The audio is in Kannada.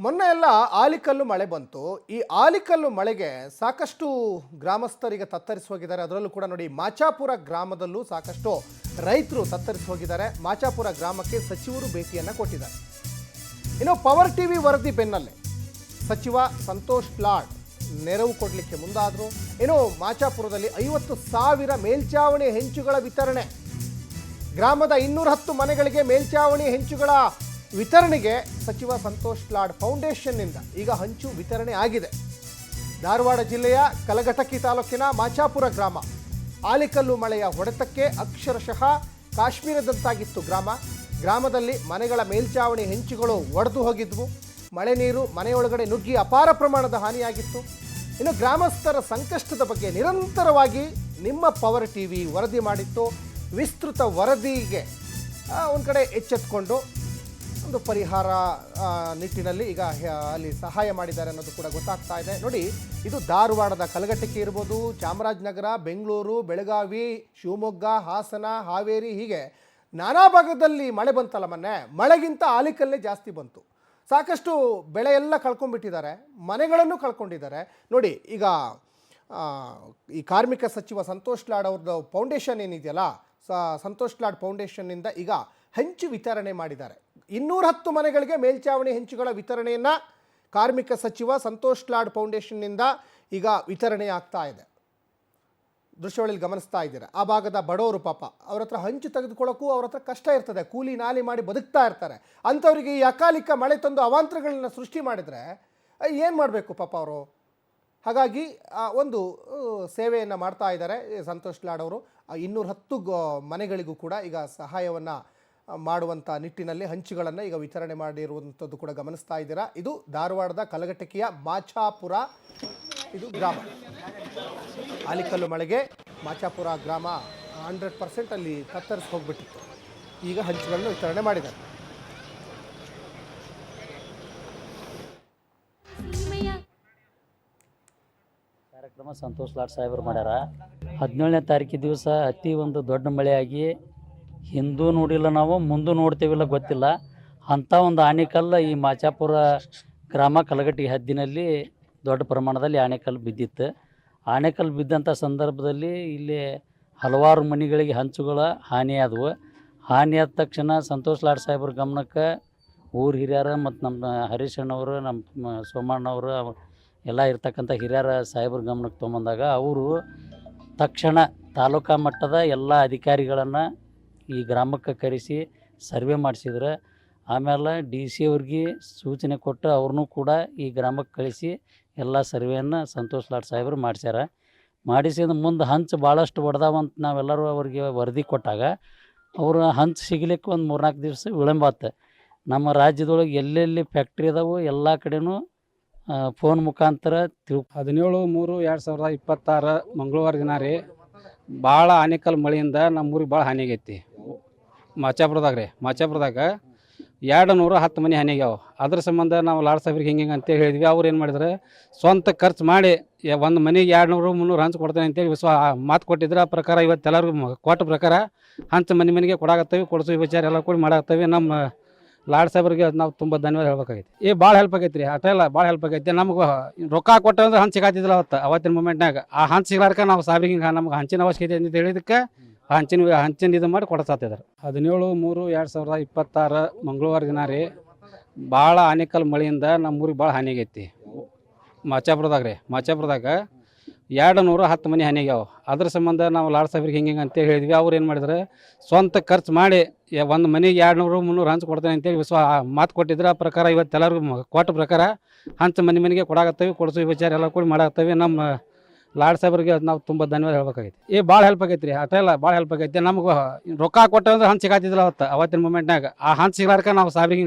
ಮೊನ್ನೆ ಎಲ್ಲ ಆಲಿಕಲ್ಲು ಮಳೆ ಬಂತು. ಈ ಆಲಿಕಲ್ಲು ಮಳೆಗೆ ಸಾಕಷ್ಟು ಗ್ರಾಮಸ್ಥರಿಗೆ ತತ್ತರಿಸಿ ಹೋಗಿದ್ದಾರೆ. ಅದರಲ್ಲೂ ಕೂಡ ನೋಡಿ, ಮಾಚಾಪುರ ಗ್ರಾಮದಲ್ಲೂ ಸಾಕಷ್ಟು ರೈತರು ತತ್ತರಿಸಿ ಹೋಗಿದ್ದಾರೆ. ಮಾಚಾಪುರ ಗ್ರಾಮಕ್ಕೆ ಸಚಿವರು ಭೇಟಿಯನ್ನು ಕೊಟ್ಟಿದ್ದಾರೆ. ಇನ್ನು ಪವರ್ ಟಿವಿ ವರದಿ ಬೆನ್ನಲ್ಲೇ ಸಚಿವ ಸಂತೋಷ್ ಲಾಡ್ ನೆರವು ಕೊಡಲಿಕ್ಕೆ ಮುಂದಾದರು. ಇನ್ನು ಮಾಚಾಪುರದಲ್ಲಿ 50,000 ಮೇಲ್ಚಾವಣಿ ಹೆಂಚುಗಳ ವಿತರಣೆ, ಗ್ರಾಮದ 210 ಮನೆಗಳಿಗೆ ಮೇಲ್ಚಾವಣಿ ಹೆಂಚುಗಳ ವಿತರಣೆಗೆ ಸಚಿವ ಸಂತೋಷ್ ಲಾಡ್ ಫೌಂಡೇಶನ್ನಿಂದ ಈಗ ಹಂಚು ವಿತರಣೆ ಆಗಿದೆ. ಧಾರವಾಡ ಜಿಲ್ಲೆಯ ಕಲಘಟಕಿ ತಾಲೂಕಿನ ಮಾಚಾಪುರ ಗ್ರಾಮ ಆಲಿಕಲ್ಲು ಮಳೆಯ ಹೊಡೆತಕ್ಕೆ ಅಕ್ಷರಶಃ ಕಾಶ್ಮೀರದಂತಾಗಿತ್ತು. ಗ್ರಾಮದಲ್ಲಿ ಮನೆಗಳ ಮೇಲ್ಚಾವಣಿ ಹೆಂಚುಗಳು ಒಡೆದು ಹೋಗಿದ್ವು. ಮಳೆ ನೀರು ಮನೆಯೊಳಗಡೆ ನುಗ್ಗಿ ಅಪಾರ ಪ್ರಮಾಣದ ಹಾನಿಯಾಗಿತ್ತು. ಇನ್ನು ಗ್ರಾಮಸ್ಥರ ಸಂಕಷ್ಟದ ಬಗ್ಗೆ ನಿರಂತರವಾಗಿ ನಿಮ್ಮ ಪವರ್ ಟಿವಿ ವರದಿ ಮಾಡಿತ್ತು. ವಿಸ್ತೃತ ವರದಿಗೆ ಒಂದು ಕಡೆ ಎಚ್ಚೆತ್ತುಕೊಂಡು ಒಂದು ಪರಿಹಾರ ನಿಟ್ಟಿನಲ್ಲಿ ಈಗ ಅಲ್ಲಿ ಸಹಾಯ ಮಾಡಿದ್ದಾರೆ ಅನ್ನೋದು ಕೂಡ ಗೊತ್ತಾಗ್ತಾ ಇದೆ. ನೋಡಿ, ಇದು ಧಾರವಾಡದ ಕಲಘಟಕಿ ಇರ್ಬೋದು, ಚಾಮರಾಜನಗರ, ಬೆಂಗಳೂರು, ಬೆಳಗಾವಿ, ಶಿವಮೊಗ್ಗ, ಹಾಸನ, ಹಾವೇರಿ, ಹೀಗೆ ನಾನಾ ಭಾಗದಲ್ಲಿ ಮಳೆ ಬಂತಲ್ಲ. ಮೊನ್ನೆ ಮಳೆಗಿಂತ ಆಲಿಕಲ್ಲೇ ಜಾಸ್ತಿ ಬಂತು. ಸಾಕಷ್ಟು ಬೆಳೆ ಎಲ್ಲ ಕಳ್ಕೊಂಡ್ಬಿಟ್ಟಿದ್ದಾರೆ, ಮನೆಗಳನ್ನು ಕಳ್ಕೊಂಡಿದ್ದಾರೆ. ನೋಡಿ, ಈಗ ಈ ಕಾರ್ಮಿಕ ಸಚಿವ ಸಂತೋಷ್ ಲಾಡ್ ಅವ್ರದ್ದು ಫೌಂಡೇಶನ್ ಏನಿದೆಯಲ್ಲ, ಸಂತೋಷ್ ಲಾಡ್ ಫೌಂಡೇಶನ್ನಿಂದ ಈಗ ಹಂಚು ವಿತರಣೆ ಮಾಡಿದ್ದಾರೆ. 210 ಮನೆಗಳಿಗೆ ಮೇಲ್ಚಾವಣಿ ಹೆಂಚುಗಳ ವಿತರಣೆಯನ್ನು ಕಾರ್ಮಿಕ ಸಚಿವ ಸಂತೋಷ್ ಲಾಡ್ ಫೌಂಡೇಶನ್ನಿಂದ ಈಗ ವಿತರಣೆ ಆಗ್ತಾ ಇದೆ. ದೃಶ್ಯಾವಳಿಯಲ್ಲಿ ಗಮನಿಸ್ತಾ ಇದ್ದೀರಾ. ಆ ಭಾಗದ ಬಡವರು ಪಾಪ ಅವ್ರ ಹತ್ರ ಹಂಚು ತೆಗೆದುಕೊಳ್ಳೋಕ್ಕೂ ಅವ್ರ ಹತ್ರ ಕಷ್ಟ ಇರ್ತದೆ. ಕೂಲಿ ನಾಲಿ ಮಾಡಿ ಬದುಕ್ತಾ ಇರ್ತಾರೆ. ಅಂಥವ್ರಿಗೆ ಈ ಅಕಾಲಿಕ ಮಳೆ ತಂದು ಅವಾಂತರಗಳನ್ನ ಸೃಷ್ಟಿ ಮಾಡಿದರೆ ಏನು ಮಾಡಬೇಕು ಪಾಪ ಅವರು? ಹಾಗಾಗಿ ಒಂದು ಸೇವೆಯನ್ನು ಮಾಡ್ತಾ ಇದ್ದಾರೆ ಸಂತೋಷ್ ಲಾಡ್ ಅವರು. 210 ಮನೆಗಳಿಗೂ ಕೂಡ ಈಗ ಸಹಾಯವನ್ನು ಮಾಡುವಂಥ ನಿಟ್ಟಿನಲ್ಲಿ ಹಂಚುಗಳನ್ನು ಈಗ ವಿತರಣೆ ಮಾಡಿರುವಂಥದ್ದು ಕೂಡ ಗಮನಿಸ್ತಾ ಇದ್ದೀರಾ. ಇದು ಧಾರವಾಡದ ಕಲಘಟಕಿಯ ಮಾಚಾಪುರ ಇದು ಗ್ರಾಮ. ಆಲಿಕಲ್ಲು ಮಳೆಗೆ ಮಾಚಾಪುರ ಗ್ರಾಮ 100% ಅಲ್ಲಿ ತತ್ತರಿಸಿ ಹೋಗ್ಬಿಟ್ಟಿತ್ತು. ಈಗ ಹಂಚುಗಳನ್ನು ವಿತರಣೆ ಮಾಡಿದ್ದಾರೆ. ಕಾರ್ಯಕ್ರಮ ಸಂತೋಷ್ ಲಾಡ್ ಸಾಹೇಬರು ಮಾಡ್ಯಾರ. 17ನೇ ತಾರೀಕು ದಿವಸ ಅತಿ ಒಂದು ದೊಡ್ಡ ಮಳೆಯಾಗಿ ಹಿಂದೂ ನೋಡಿಲ್ಲ, ನಾವು ಮುಂದೂ ನೋಡ್ತೇವಿಲ್ಲ ಗೊತ್ತಿಲ್ಲ, ಅಂಥ ಒಂದು ಆನೆಕಲ್ಲು ಈ ಮಾಚಾಪುರ ಗ್ರಾಮ ಕಲಘಟಗಿ ಹದ್ದಿನಲ್ಲಿ ದೊಡ್ಡ ಪ್ರಮಾಣದಲ್ಲಿ ಆನೆಕಲ್ಲು ಬಿದ್ದಿತ್ತು. ಆನೆಕಲ್ಲು ಬಿದ್ದಂಥ ಸಂದರ್ಭದಲ್ಲಿ ಇಲ್ಲಿ ಹಲವಾರು ಮನೆಗಳಿಗೆ ಹಂಚುಗಳ ಹಾನಿಯಾದವು. ಹಾನಿಯಾದ ತಕ್ಷಣ ಸಂತೋಷ್ ಲಾಡ್ ಸಾಹೇಬ್ರ ಗಮನಕ್ಕೆ ಊರು ಹಿರಿಯರು ಮತ್ತು ನಮ್ಮ ಹರೀಶ್ ಅಣ್ಣವರು, ನಮ್ಮ ಸೋಮಣ್ಣವರು ಎಲ್ಲ ಇರ್ತಕ್ಕಂಥ ಹಿರಿಯರ ಸಾಹೇಬ್ರ ಗಮನಕ್ಕೆ ತೊಗೊಂಬಂದಾಗ ಅವರು ತಕ್ಷಣ ತಾಲೂಕಾ ಮಟ್ಟದ ಎಲ್ಲ ಅಧಿಕಾರಿಗಳನ್ನು ಈ ಗ್ರಾಮಕ್ಕೆ ಕರೆಸಿ ಸರ್ವೆ ಮಾಡಿಸಿದ್ರೆ. ಆಮೇಲೆ DC ಅವ್ರಿಗೆ ಸೂಚನೆ ಕೊಟ್ಟು ಅವ್ರನ್ನೂ ಕೂಡ ಈ ಗ್ರಾಮಕ್ಕೆ ಕಳಿಸಿ ಎಲ್ಲ ಸರ್ವೆಯನ್ನು ಸಂತೋಷ್ ಲಾಡ್ ಸಾಹೇಬರು ಮಾಡಿಸ್ಯಾರ. ಮಾಡಿಸಿದ ಮುಂದೆ ಹಂಚು ಭಾಳಷ್ಟು ಹೊಡೆದಾವಂತ ನಾವೆಲ್ಲರೂ ಅವ್ರಿಗೆ ವರದಿ ಕೊಟ್ಟಾಗ ಅವರು ಹಂಚು ಸಿಗಲಿಕ್ಕೆ ಒಂದು 3-4 ದಿವಸ ವಿಳಂಬ ಆಯ್ತು. ನಮ್ಮ ರಾಜ್ಯದೊಳಗೆ ಎಲ್ಲೆಲ್ಲಿ ಫ್ಯಾಕ್ಟ್ರಿ ಅದಾವು ಎಲ್ಲ ಕಡೆನೂ ಫೋನ್ ಮುಖಾಂತರ 17/3/2026 ಮಂಗಳವಾರ ದಿನ ರೀ ಭಾಳ ಆನೆಕಲ್ಲು ಮಳೆಯಿಂದ ನಮ್ಮೂರಿಗೆ ಭಾಳ ಹಾನಿ ಆಗೈತಿ. ಮಾಚಾಪುರದಾಗ 210 ಮನೆ ಹಾನಿ ಆಗ್ಯಾವ. ಅದ್ರ ಸಂಬಂಧ ನಾವು ಲಾಡ್ ಸಾಹೇಬ್ರಿಗೆ ಹಿಂಗೆ ಅಂತೇಳಿ ಹೇಳಿದ್ವಿ. ಅವ್ರು ಏನು ಮಾಡಿದ್ರೆ ಸ್ವಂತ ಖರ್ಚು ಮಾಡಿ ಒಂದು ಮನೆಗೆ 200-300 ಹಂಚು ಕೊಡ್ತೇನೆ ಅಂತೇಳಿ ಮಾತು ಕೊಟ್ಟಿದ್ರೆ. ಆ ಪ್ರಕಾರ ಇವತ್ತೆಲ್ಲರಿಗೂ ಕೊಟ್ಟ ಪ್ರಕಾರ ಹಂಚು ಮನೆಗೆ ಕೊಡಾಕತ್ತೇವೆ, ಕೊಡಿಸೋ ವಿಚಾರ ಎಲ್ಲ ಕೂಡ ಮಾಡಾಕತ್ತೇವೆ. ನಮ್ಮ ಲಾಡ್ ಸಾಹೇಬ್ರಿಗೆ ನಾವು ತುಂಬ ಧನ್ಯವಾದ ಹೇಳ್ಬೇಕಾಗೈತಿ. ಭಾಳ ಹೆಲ್ಪ್ ಆಗೈತಿ ರೀ, ಅಷ್ಟೆಲ್ಲ ಭಾಳ ಹೆಲ್ಪ್ ಆಗೈತಿ. ನಮ್ಗೆ ರೊಕ್ಕ ಕೊಟ್ಟಂದ್ರೆ ಹಂಚು ಸಿಗಾತಿದ್ದಿಲ್ಲ ಅವತ್ತಿನ ಮೂಮೆಂಟ್ನಾಗ. ಆ ಹಂಚು ಸಿಗ್ಲಾರ್ಕ ನಾವು ಸಾಹೇಬ್ರಿಗೆ ನಮ್ಗೆ ಹಂಚಿನ ಅವಶ್ಯಕತೆ ಅಂತ ಹೇಳಿದಕ್ಕೆ ಹಂಚಿನ ಇದು ಮಾಡಿ ಕೊಡಸಾತಿದ್ದಾರೆ. 17/3/2026 ಮಂಗಳವಾರ ದಿನ ರೀ ಭಾಳ ಆನೆಕಲ್ಲು ಮಳೆಯಿಂದ ನಮ್ಮೂರಿಗೆ ಭಾಳ ಹಾನಿ ಆಗೈತಿ. ಮಾಚಾಪುರದಾಗ 210 ಮನೆ ಹಾನಿ ಆಗ್ಯಾವ. ಅದ್ರ ಸಂಬಂಧ ನಾವು ಲಾಡ್ ಸಾಹೇಬ್ರಿಗೆ ಹಿಂಗೆ ಅಂತೇಳಿ ಹೇಳಿದ್ವಿ. ಅವ್ರು ಏನು ಮಾಡಿದ್ರೆ ಸ್ವಂತ ಖರ್ಚು ಮಾಡಿ ಒಂದು ಮನೆಗೆ 200-300 ಹಂಚು ಕೊಡ್ತೇನೆ ಅಂತೇಳಿ ಮಾತು ಕೊಟ್ಟಿದ್ರೆ. ಆ ಪ್ರಕಾರ ಇವತ್ತೆಲ್ಲರಿಗೂ ಕೊಟ್ಟ ಪ್ರಕಾರ ಹಂಚು ಮನೆಗೆ ಕೊಡಾಕತ್ತೇವೆ, ಕೊಡಿಸೋ ವಿಚಾರ ಎಲ್ಲ ಕೂಡ ಮಾಡಾಕತ್ತೇವೆ. ನಮ್ಮ ಲಾಡ್ ಸಾಹೇಬ್ರಿಗೆ ನಾವು ತುಂಬ ಧನ್ಯವಾದ ಹೇಳ್ಬೇಕಾಗೈತಿ. ಭಾಳ ಹೆಲ್ಪ್ ಆಗೈತಿ ರೀ, ಅಷ್ಟೆಲ್ಲ ಭಾಳ ಹೆಲ್ಪ್ ಆಗೈತಿ. ನಮ್ಗೆ ರೊಕ್ಕ ಕೊಟ್ಟಂದ್ರೆ ಹಂಚು ಸಿಗಾತಿದ್ದಿಲ್ಲ ಅವತ್ತಿನ ಮೂಮೆಂಟ್ನಾಗ. ಆ ಹಂಚು ಸಿಗ್ಲಾರ್ಕ ನಾವು ಸಾಹೇಬ್ರಿಗೆ